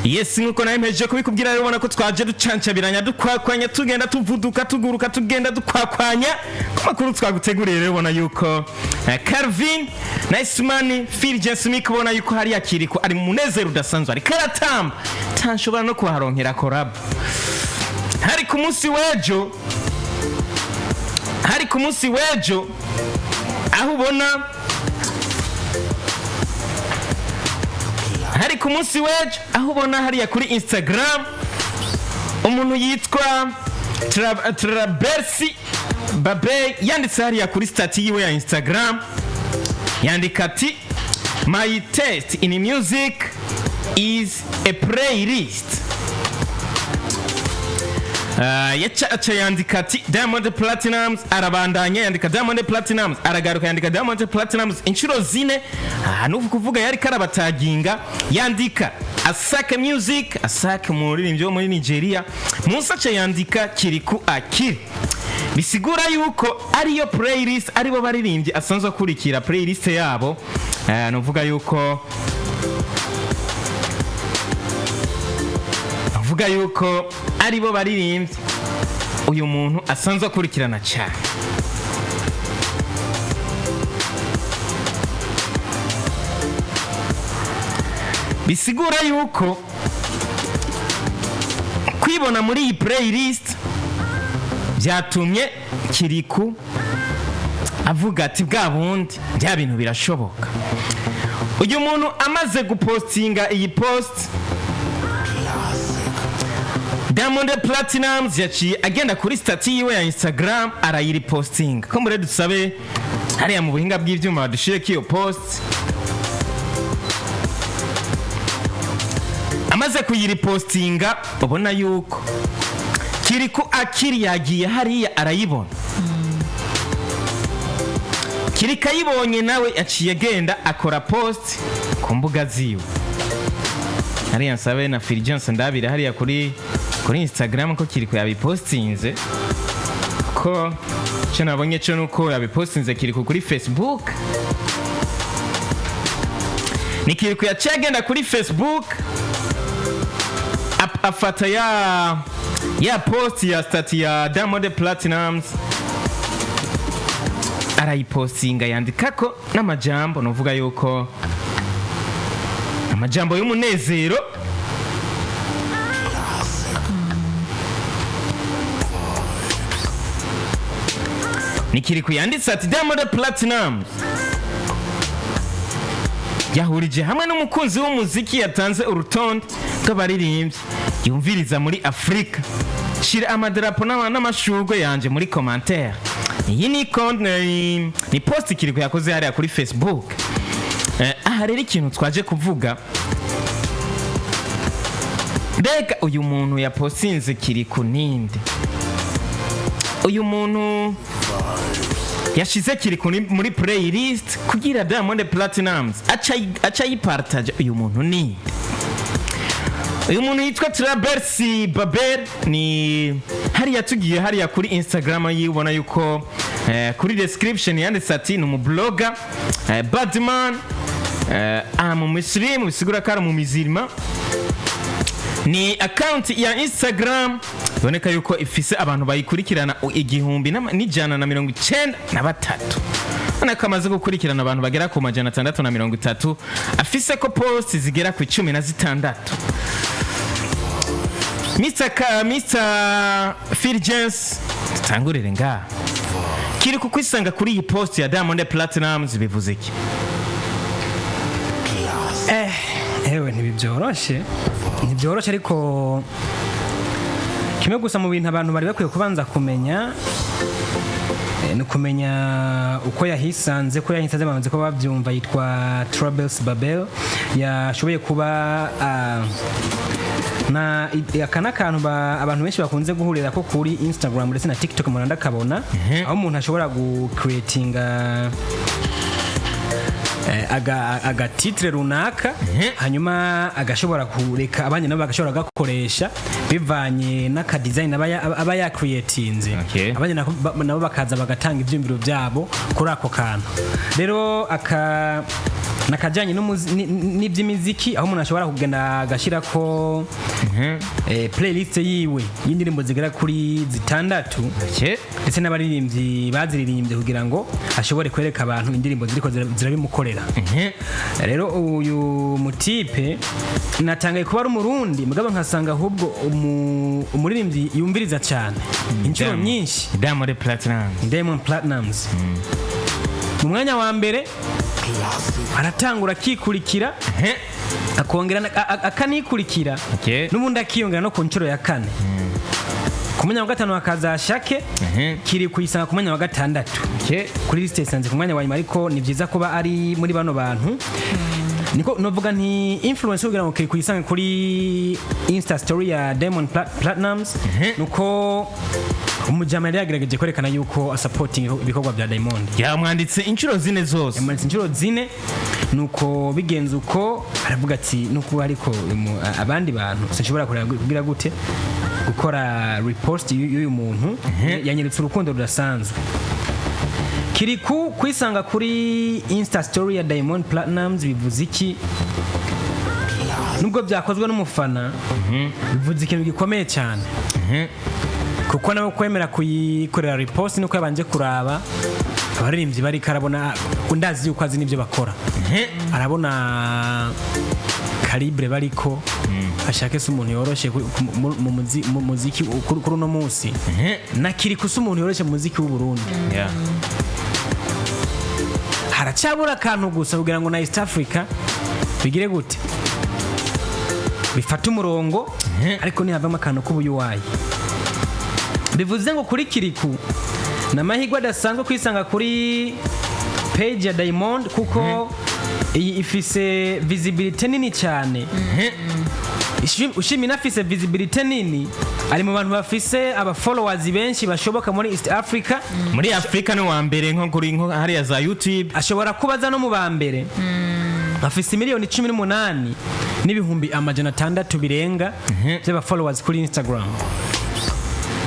Yes, nuko nayemeje kubikubwira rero ubona ko twaje ducancabiranya dukwakwanya tugenda tuvuduka tuguruka tugenda dukwakwanya ku makuru twaguteguriye rero ubona yuko Calvin Nice Money Philgence Mick ubona yuko hari Kirikou ari mu munezero udasanzwe ari karatamba tanshobora no kuharonkera collab hari ku munsi wejo aho ubona hari ku munsi wejo aho ubona hariya kuri Instagram umuntu yitwa Trabersi Babe yanditse hariya kuri stati yiwe ya Instagram yandika ati my taste in music is a playlist. Yacha yandika ati Diamond Platnumz arabandanya yandika Diamond Platnumz aragaruka yandika Diamond Platnumz inshuro zine nuko kuvuga yari karabataginga yandika Asake Music Asake muririmbyi wo muri Nigeria Musacha yandika Kirikou akiri bisigura yuko ariyo playlist aribo baririmbyi asanzwe akurikira playlist yabo nuvuga yuko aribo baririmbyi uyu muntu asanzwe akurikirana cyane bisigura yuko kwibona muri iyi playlist byatumye Kirikou avuga ati bwa bundi bya bintu birashoboka uyu muntu amaze gupostinga iyi post Diamond Platnumz yaciye agenda kuri stati yiwe ya Instagram arayiripostinga ko mure dusabe hariya mu buhinga bw'ivyuma badushire kiyo post amaze kuyiripostinga ubona yuko Kirikou akiri yagiye hariya arayibona Kirikou ayibonye nawe yaciye agenda akora post ku mbuga ziwe hariya nsabe na Philgence ndabire hariya kuri Instagram ko Kirikou yabipostinze ko cyo nabonye cyo nuko yabipostinze Kirikou kuri Facebook ni Kirikou yaciye agenda kuri Facebook afata ya post ya stati ya Diamond Platnumz arayipostinga yandikako n'amajambo novuga yuko amajambo y'umunezero ni Kirikou yanditse ati Diamond Platnumz yahurije hamwe n'umukunzi w'umuziki yatanze urutonde rw'abaririmbyi yumviriza muri Afrika shira amadarapo n'amashurwe yanje muri commentaire iyi ni post Kirikou yakoze hariya kuri Facebook aha rero ikintu twaje kuvuga mbega uyu muntu yapostinze Kirikou ninde uyu muntu yashize Kirikou muri playlist kugira Diamond Platnumz acha yipartage uyu muntu ninde uyu muntu yitwa Trabersi Babe ni hariya tugiye hariya kuri Instagram yibona yuko kuri description yanditse ati ni umublogger Badman mu Muslim bisigura ko ari mu mizirima ni account ya Instagram boneka yuko ifise abantu bayikurikirana 1,193 anaka amaze gukurikirana abantu bagera ku 630 afise ko post zigera ku 16 Mr. Philgence tangurire nga Kirikou kwisanga kuri iyi post ya Diamond Platnumz bivuze iki ewe ntibyoroshe ariko kimwe gusa mu bintu abantu bari bakwiye kubanza kumenya ni kumenya uko yahisanze bamaze ko bavyumva yitwa Trabersi Babe yashoboye kuba na akana kantu abantu benshi bakunze guhurira ko kuri Instagram ndetse na TikTok muranda kabona aho umuntu ashobora creatinga aga titre runaka hanyuma agashobora kureka abanye nabo bagashobora gakoresha bivanye n'aka design aba ya creatinze abanye nabo bakaza bagatanga ivyumbiro byabo kuri ako kantu rero nakajanye n'ivy'imiziki aho umuntu ashobora kugenda agashirako playlist yiwe y'indirimbo zigera kuri 6 ndetse n'abaririmbyi baziririmbye kugira ngo ashobore kwereka abantu indirimbo ziriko zirabimukorera. Rero uyu mutipe natangaye kuba ari umurundi mugabo nkasanga ahubwo umuririmbyi yumviriza cyane inshuro nyinshi Diamond Platnumz. Mu mwanya wa mbere aratangura akikurikira akongera akanikurikira n'ubundi akiyongera no ku nshuro ya 4. Ku mwanya wa 5 hakaza Shake Kirikou yisanga ku mwanya wa 6 kuri liste Yisanze ku mwanya wa nyuma, ariko ni byiza kuba ari muri bano bantu niko novuga nti influence kugira ngo Kirikou yisange kuri Insta story ya Diamond Platnumz nuko umujamari yagerageje kwerekana yuko supporting ibikorwa bya Diamond. Yamwanditse inshuro 4 zose. Yamwanditse inshuro 4 nuko bigenze uko aravuga ati nuko ariko abandi bantu sinshobora kugira gute gukora repost y'uyu muntu yanyeretse urukundo rudasanzwe. Kirikou kwisanga kuri Insta story ya Diamond Platnumz bivuze iki? Nubwo byakozwe n'umufana bivuze ikintu gikomeye cyane. Kuko nawe kwemera kuyikorera repost nuko yabanje kuraba abaririmbyi bari karabona undazi yuko azi nibyo bakora. Arabona calibre bariko ashake se umuntu yoroshe mu muziki kuri uno munsi. Na Kirikou se umuntu yoroshe mu muziki w'u Burundi. Haracabura kantu gusa kugira ngo na East Africa bigire gute bifata umurongo, ariko ni havamo akantu k'ubuyuwayi. Bivuze ngo kuri Kirikou n'amahirwe adasanzwe kwisanga kuri page ya Diamond kuko iyi ifise visibility nini cyane. Ushimi nafise visibility nini ari mu bantu bafise aba followers benshi bashoboka muri East Africa. Muri Africa no wa mbere nko kuri hari ya za YouTube ashobora kubaza no mu ba mbere. Afise miliyoni 18 n'ibihumbi 600 birenga by'aba followers kuri Instagram.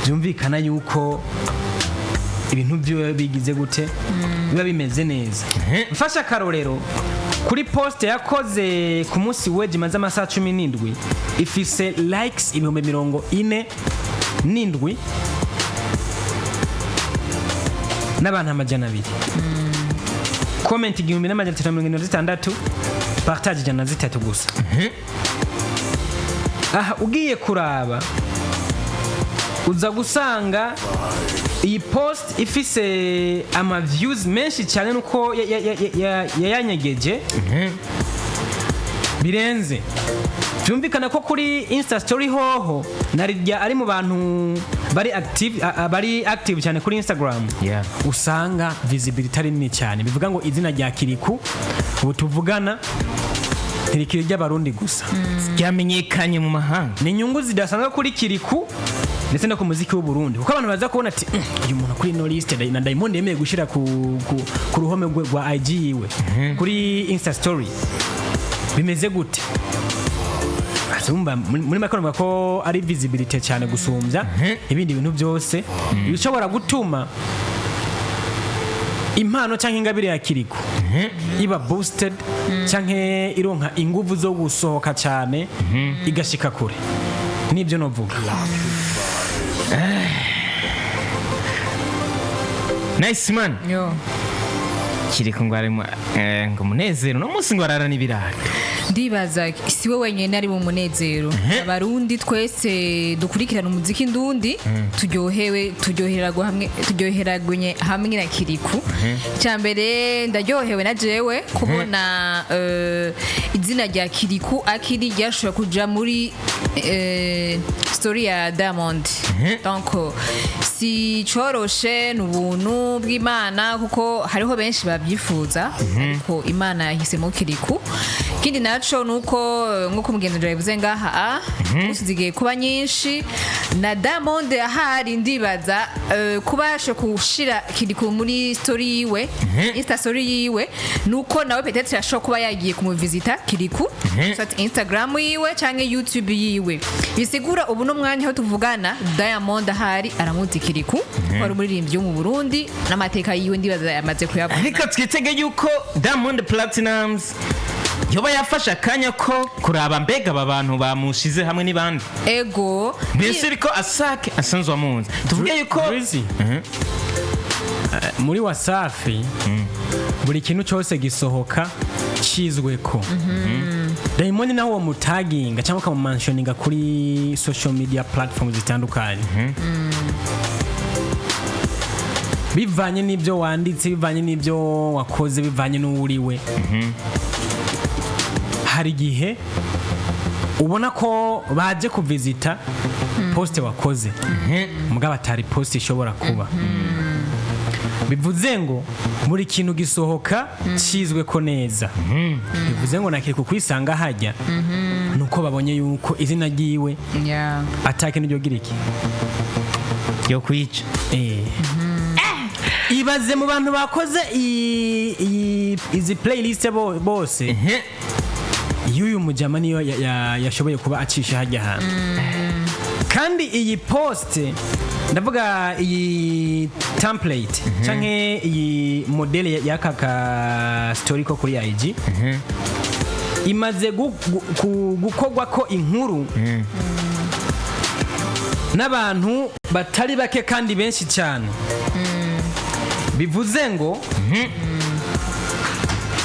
Byumvikana yuko ibintu byo bigize gute biba bimeze neza. Mfasha karorero kuri post yakoze ku munsi weje maze amasaha 17 ifise likes 47 n'abantu 200, comment 1376, partage 3 gusa. Aha ugiye kuraba uza gusanga iyi post ifise ama views menshi cyane nuko yayanyegeje birenze. Byumvikana ko kuri Insta story hoho narijya ari mu bantu bari active cyane kuri Instagram. Usanga visibility ari nini cyane. Bivuga ngo izina rya Kirikou ubu tuvugana ntirikiri ry'abarundi gusa ryamenyekanye mu mahanga. Ni inyungu zidasanzwe kuri Kirikou ndetse no ku muziki w'u Burundi, kuko abantu baza kubona ati uyu muntu kuri no list na Diamond yemeye gushira ku ruhome rwa IG yiwe kuri Insta story bimeze gute? Azumba muri makono ko ari visibility cyane gusumbya ibindi bintu byose bishobora gutuma impano cyangwa ingabire ya Kirikou iba boosted cyangwa ironka inguvu zo gusohoka cyane igashika kure. Nibyo novuga. Nice man. Kirikou ngo arimo ngo munezero no munsi ngo arara nibirara. Ndibaza siwe wenyene ari mu munezero. Abarundi twese dukurikirana umuziki ndundi turyoheragwe hamwe na Kirikou. Cyambere ndaryohewe na jewe kubona izina rya Kirikou akiri ryashobora kuja muri story ya Diamond. Donc si coroshe n'ubuntu bw'Imana kuko hariho benshi babyifuza ariko Imana yahisemo Kirikou. Kindi naco naco nuko nkuko mugenzi yavuze ngaha usizigiye kuba nyinshi na Diamond ahari ndibaza kubasha kushira Kirikou muri story yiwe Insta story yiwe nuko nawe peut-être yashobora kuba yagiye kumuvisita Kirikou soit Instagram yiwe canke YouTube yiwe bisigura ubu no mwanya aho tuvugana Diamond ahari aramuzi Kirikou wari umuririmbyi wo mu Burundi n'amateka yiwe ndibaza yamaze kuyabona ariko twitege yuko Diamond Platnumz yoba yafasha akanya ko kuraba mbega aba bantu bamushize hamwe n'ibandi ego mbese ariko asake asanzwe amunzi tuvuge yuko muri Wasafi buri kintu cyose gisohoka cizweko Diamond naho mutaginga cyangwa kamumentioninga kuri social media platforms zitandukanye bivanye n'ibyo wanditse bivanye n'ibyo wakoze bivanye n'uwuriwe hari igihe ubona ko baje kuvisita poste wakoze mugabo atari poste ishobora kuba bivuze ngo muri kintu gisohoka cizwe ko neza bivuze ngo nakiri kukwisanga hajya nuko babonye yuko izina ryiwe atake n'iryo giriki yo kwica ibaze mu bantu bakoze izi playlist bose y'uyu mujama niyo yashoboye kuba acisha hajya hantu kandi iyi poste ndavuga iyi template canke iyi modele y'aka story ko kuri IG imaze gukogwa ko inkuru n'abantu batari bake kandi benshi cyane bivuze ngo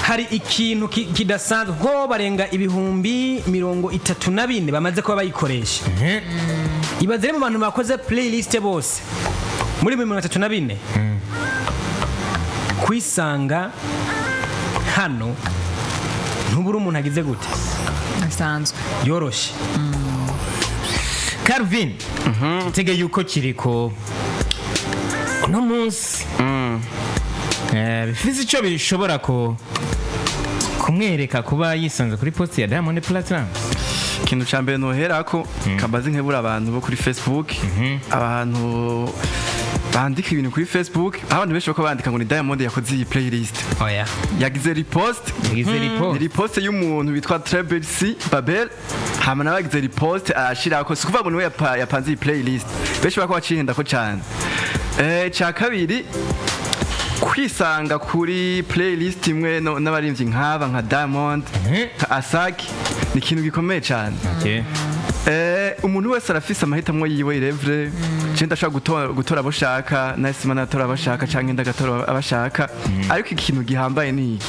hari ikintu kidasanzwe ko barenga ibihumbi 34 bamaze kuba bayikoresha ibaze mu bantu bakoze playlist bose muri 34 kwisanga hano ntubura umuntu agize gute asanzwe yoroshe Calvin tege yuko Kirikou uno munsi bifise icyo bishobora kumwereka kuba yisanze kuri post ya Diamond Platnumz ikintu cya mbere noherako kabazi nkebura abantu bo kuri Facebook abantu bandika ibintu kuri Facebook abantu benshi bako bandika ngo ni Diamond yakoze iyi playlist yagize repost repost y'umuntu bitwa Treble C Babel hama nabagize repost ashirako sikuvuga ngo niwe yapanze iyi playlist benshi bako bacihenda ko cyane cya kabiri kwisanga kuri playlist imwe n'abarimvyi nk'aba nka Diamond nka Asaki ni ikintu gikomeye cyane umuntu wese arafise amahitamo yiwe irevre cyenda ashaka gutora abashaka nasima natora abashaka cyangwa ndagatora abashaka ariko ikintu gihambaye ni iki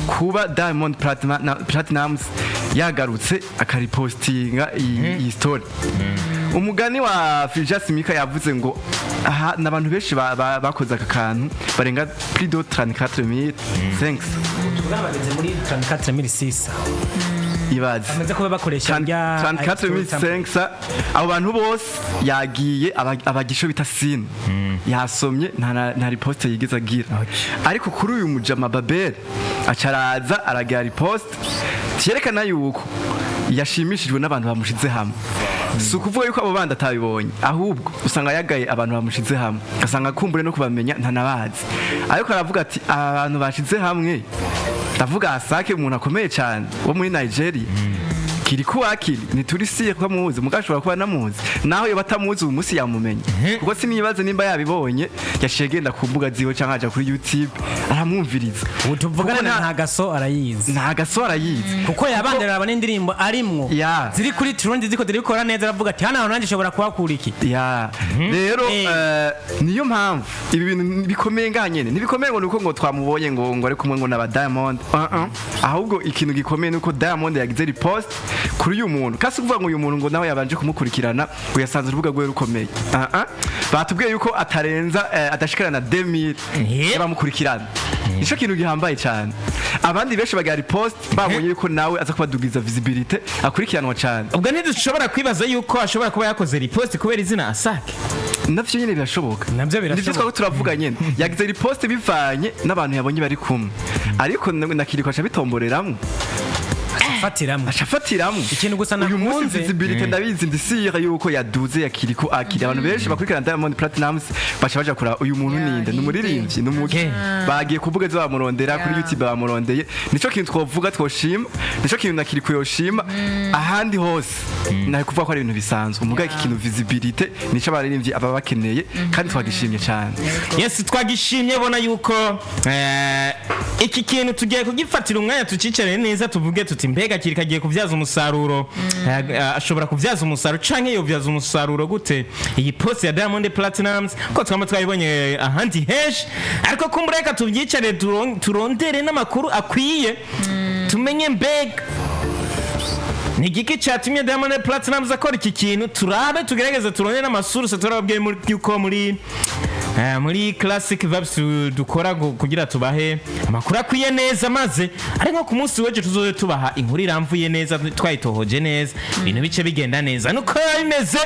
kuba Diamond Platnumz yagarutse akaripostinga iyi story umugani wa Fijas Mika yavuze ngo aha nabantu benshi bakoze aka kantu barenga plus de 34000 thanks tugabageze muri 34006 ibaze amaze kuba bakoresha ya 34005 abo bantu bose yagiye abagisho bita sin yasomye nta repost yigeze agira ariko kuri uyu mujama Babel acaraza aragira repost cyerekana yuko yashimishijwe n'abantu bamushize hamwe si ukuvuga yuko abo bandi atabibonye ahubwo usanga yagaye abantu bamushize hamwe asanga kumbure no kubamenya ntanabazi ariko aravuga ati abantu bashize hamwe ndavuga Asake umuntu akomeye cyane wo muri Nigeria Kirikou akiri ntiturisiye kwa muzi mugashobora kuba namuzi naho yo batamuzi uyu munsi yamumenye kuko sinibaze nimba yabibonye yashegenda ku mbuga ziwe cyangwa aja kuri YouTube aramwumviriza utuvugana nta gaso arayizi kuko yabandera abane indirimbo arimwo ziri kuri Turundi ziko dirikora neza aravuga ati hana nanje shobora kuhakura iki rero niyo mpamvu ibi bintu bikomeye nganyene nibikomeye ngo nuko ngo twamubonye ngo ari kumwe ngo na Diamond ahubwo ikintu gikomeye nuko Diamond yagize repost kuri uyu muntu kasi kuvuga ngo uyu muntu ngo nawe yabanje kumukurikirana ngo yasanze urubuga rwe rukomeye batubwiye yuko atarenza adashikana na 2000 yabamukurikirana ico kintu gihambaye cyane abandi benshi bagira repost babonye yuko nawe aza kubadugiza visibility akurikiranwa cyane ubwo ntidushobora kwibaza yuko ashobora kuba yakoze repost kubera izina Asake navyo nyene birashoboka ndivyo twako turavuga nyene yagize repost bivanye n'abantu yabonye bari kumwe ariko na Kirikou aca bitomboreramwe acafatiramwe ikintu gusa uyu munsi nakunze visibility ndabizi ndisira yuko yaduze ya Kirikou akiri abantu benshi bakurikirana Diamond Platnumz bacha baja kura uyu muntu ninde numuririmbyi numuke bagiye kuvuga zo bamurondera kuri YouTube bamurondeye nico kintu twovuga twoshima nico kintu na Kirikou yoshima ahandi hose nahe kuvuga ko ari ibintu bisanzwe umuga iki kintu visibility nico abaririmbyi aba bakeneye kandi twagishimye cyane yes twagishimye bona yuko iki kintu tugiye kugifatira umwanya tucicareye neza tuvuge tuti mbega kirikagiye kuvyaza umusaruro ashobora kuvyaza umusaruro canke yovyaza umusaruro gute iyi post ya Diamond Platnumz ko twama twayibonye ahandi hesh ariko kumureka tuvyicare turondere n'amakuru akwiye tumenye mbega ni giki cyatumye Diamond Platnumz akora iki kintu turabe tugerageze turone n'amasource turababwiye yuko muri classic vibes dukora kugira tubahe amakuru akwiye neza maze ari nko ku munsi weje tuzoze tubaha inkuru iramvuye neza twayitohoje neza ibintu bice bigenda neza nuko bimeze